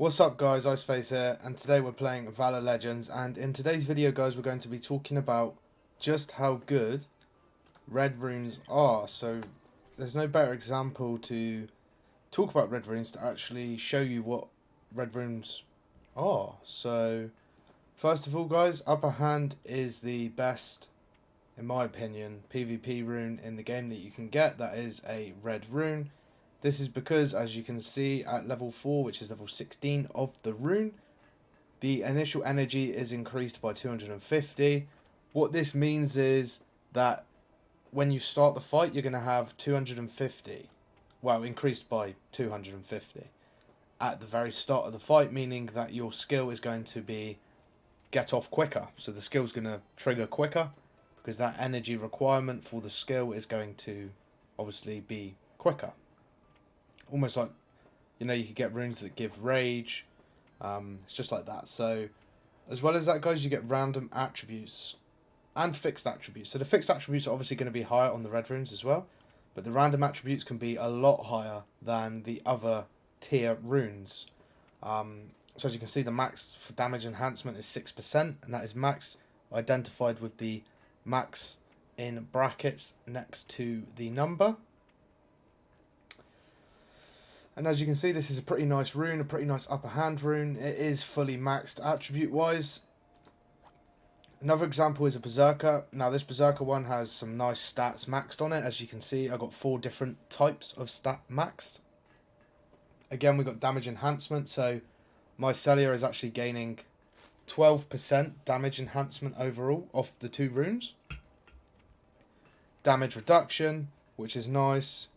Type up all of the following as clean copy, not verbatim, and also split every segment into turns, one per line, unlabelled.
What's up guys, Iceface here, and today we're playing Valor Legends, and in today's video guys we're going to be talking about just how good red runes are. So there's no better example to talk about red runes to actually show you what red runes are. So first of all guys, Upper Hand is the best, in my opinion, PvP rune in the game that you can get. That is a red rune. This is because, as you can see, at level 4, which is level 16 of the rune, the initial energy is increased by 250. What this means is that when you start the fight, you're going to have 250. Well, increased by 250 at the very start of the fight, meaning that your skill is going to be get off quicker. So the skill is going to trigger quicker because that energy requirement for the skill is going to obviously be quicker. Almost like, you know, you could get runes that give rage. It's just like that. So as well as that guys, you get random attributes and fixed attributes. So the fixed attributes are obviously going to be higher on the red runes as well, but the random attributes can be a lot higher than the other tier runes. So as you can see, the max for damage enhancement is 6%, and that is max identified with the max in brackets next to the number. And as you can see, this is a pretty nice rune, a pretty nice upper hand rune. It is fully maxed attribute-wise. Another example is a Berserker. Now, this Berserker one has some nice stats maxed on it. As you can see, I've got 4 different types of stat maxed. Again, we've got damage enhancement. So, my Celia is actually gaining 12% damage enhancement overall off the 2 runes. Damage reduction, which is nice.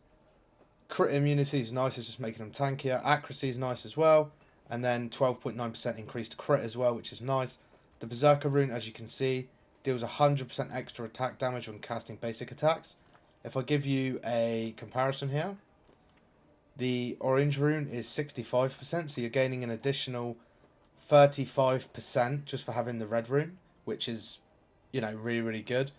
Crit immunity is nice, it's just making them tankier. Accuracy is nice as well. And then 12.9% increased crit as well, which is nice. The Berserker rune, as you can see, deals 100% extra attack damage when casting basic attacks. If I give you a comparison here, the orange rune is 65%, so you're gaining an additional 35% just for having the red rune, which is, you know, really, really good.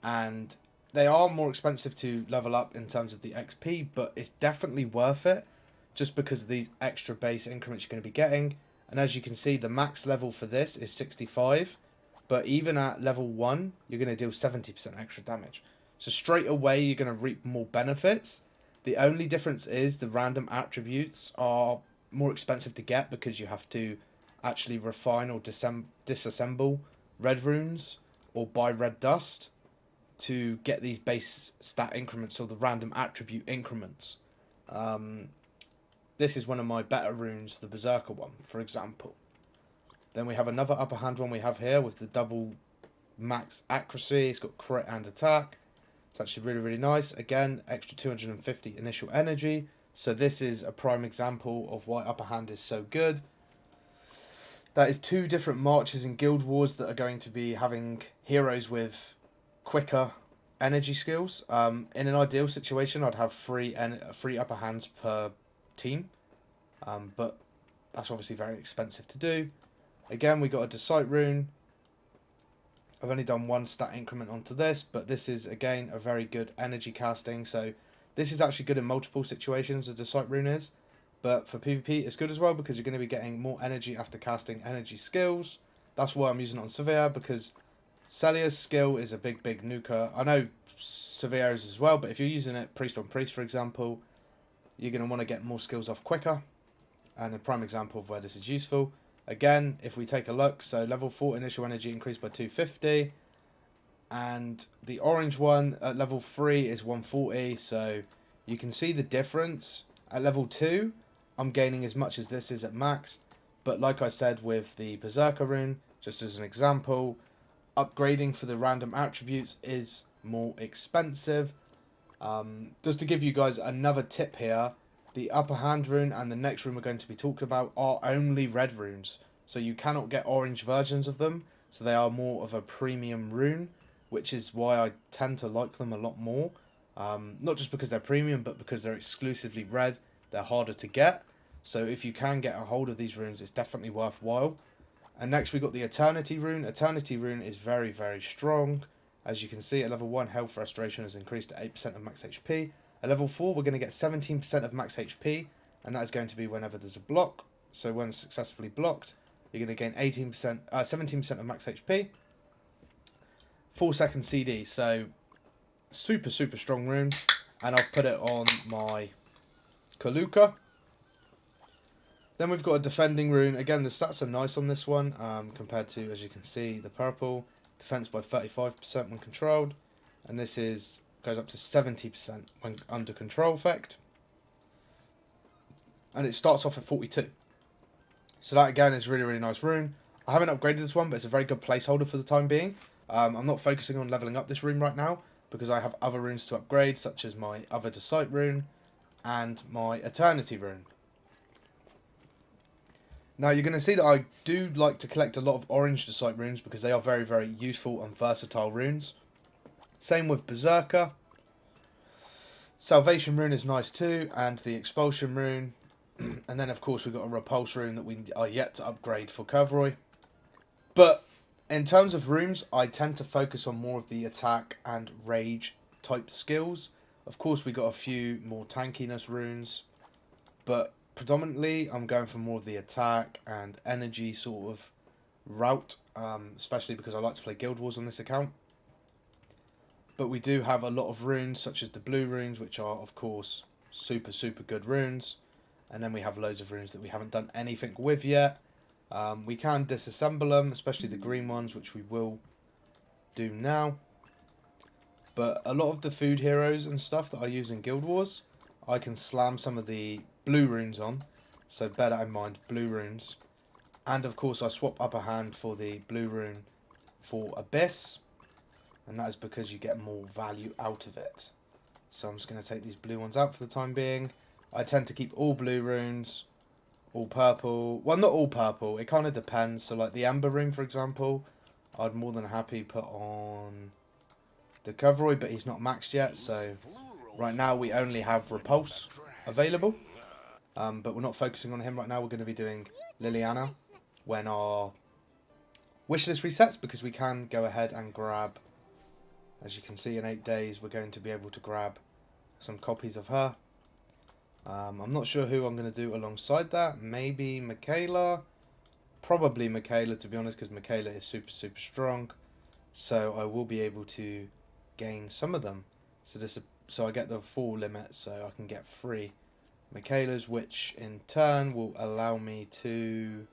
And they are more expensive to level up in terms of the XP, but it's definitely worth it just because of these extra base increments you're going to be getting. And as you can see, the max level for this is 65, but even at level 1, you're going to deal 70% extra damage. So straight away, you're going to reap more benefits. The only difference is the random attributes are more expensive to get because you have to actually refine or disassemble red runes or buy red dust to get these base stat increments or the random attribute increments. This is one of my better runes, the Berserker one, for example. Then we have another upper hand one we have here with the double max accuracy. It's got crit and attack. It's actually really, really nice. Again, extra 250 initial energy. So this is a prime example of why upper hand is so good. That is 2 different marches in Guild Wars that are going to be having heroes with quicker energy skills. In an ideal situation, I'd have 3 upper hands per team, but that's obviously very expensive to do. Again, we got a Decite rune. I've only done 1 stat increment onto this, but this is again a very good energy casting. So this is actually good in multiple situations, a Decite rune is, but for PvP it's good as well because you're going to be getting more energy after casting energy skills. That's why I'm using it on Severe, because Celia's skill is a big nuker. I know Severe's as well, but if you're using it priest on priest, for example, you're going to want to get more skills off quicker. And a prime example of where this is useful. Again, if we take a look, so level 4 initial energy increased by 250. And the orange one at level 3 is 140. So you can see the difference. At level 2, I'm gaining as much as this is at max. But like I said with the Berserker rune, just as an example, upgrading for the random attributes is more expensive. Just to give you guys another tip here, the upper hand rune and the next rune we're going to be talking about are only red runes. So you cannot get orange versions of them. So they are more of a premium rune, which is why I tend to like them a lot more. Not just because they're premium, but because they're exclusively red. They're harder to get. So if you can get a hold of these runes, it's definitely worthwhile. And next we got the Eternity rune. Eternity rune is very, very strong. As you can see, at level 1, health restoration has increased to 8% of max HP. At level 4, we're going to get 17% of max HP, and that is going to be whenever there's a block. So when successfully blocked, you're going to gain 17% of max HP. 4-second CD, so super strong rune. And I've put it on my Kaluka. Then we've got a defending rune. Again, the stats are nice on this one compared to, as you can see, the purple. Defense by 35% when controlled. And this goes up to 70% when under control effect. And it starts off at 42. So that again is really nice rune. I haven't upgraded this one, but it's a very good placeholder for the time being. I'm not focusing on leveling up this rune right now because I have other runes to upgrade, such as my Other to Sight rune and my Eternity rune. Now you're going to see that I do like to collect a lot of Orange to Sight runes because they are very useful and versatile runes. Same with Berserker. Salvation rune is nice too, and the Expulsion rune. And then of course we've got a Repulse rune that we are yet to upgrade for Kevroy. But in terms of runes, I tend to focus on more of the attack and rage type skills. Of course we got a few more tankiness runes, but predominantly I'm going for more of the attack and energy sort of route, especially because I like to play Guild Wars on this account. But we do have a lot of runes, such as the blue runes, which are of course super good runes. And then we have loads of runes that we haven't done anything with yet. We can disassemble them, especially the green ones, which we will do now. But a lot of the food heroes and stuff that I use in Guild Wars, I can slam some of the blue runes on. So bear that in mind, blue runes. And of course I swap upper hand for the blue rune for Abyss. And that is because you get more value out of it. So I'm just going to take these blue ones out for the time being. I tend to keep all blue runes, all purple. Well, not all purple. It kind of depends. So like the Amber rune, for example, I'd more than happy put on the Kevroy, but he's not maxed yet. So right now we only have Repulse available. But we're not focusing on him right now. We're going to be doing Liliana when our wishlist resets, because we can go ahead and grab, as you can see, in 8 days we're going to be able to grab some copies of her. I'm not sure who I'm going to do alongside that. Maybe Michaela. Probably Michaela, to be honest, because Michaela is super strong. So I will be able to gain some of them. So I get the full limit, so I can get 3 Michaelas, which in turn will allow me to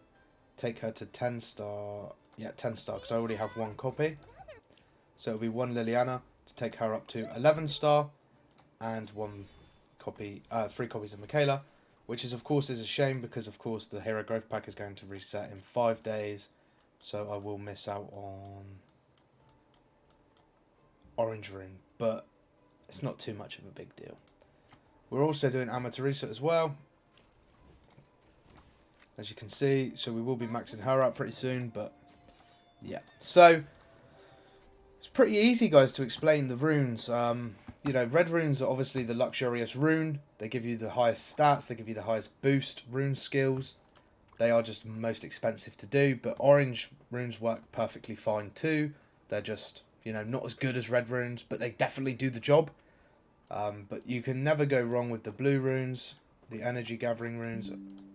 take her to 10 star. Yeah, 10 star, because I already have 1 copy. So it'll be 1 Liliana to take her up to 11 star, and 3 copies of Michaela, which is of course a shame, because of course the hero growth pack is going to reset in 5 days, so I will miss out on Orange rune, but it's not too much of a big deal. We're also doing Amaterisa as well, as you can see, so we will be maxing her out pretty soon. But yeah, so it's pretty easy, guys, to explain the runes. You know, red runes are obviously the luxurious rune. They give you the highest stats, they give you the highest boost rune skills. They are just most expensive to do, but orange runes work perfectly fine too. They're just, you know, not as good as red runes, but they definitely do the job. But you can never go wrong with the blue runes, the energy gathering runes.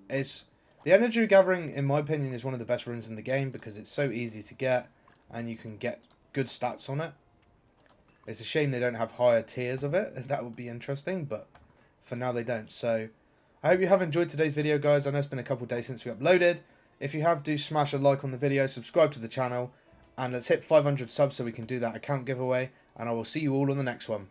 The energy gathering, in my opinion, is one of the best runes in the game, because it's so easy to get and you can get good stats on it. It's a shame they don't have higher tiers of it. That would be interesting, but for now they don't. So I hope you have enjoyed today's video, guys. I know it's been a couple of days since we uploaded. If you have, do smash a like on the video, subscribe to the channel, and let's hit 500 subs so we can do that account giveaway, and I will see you all on the next one.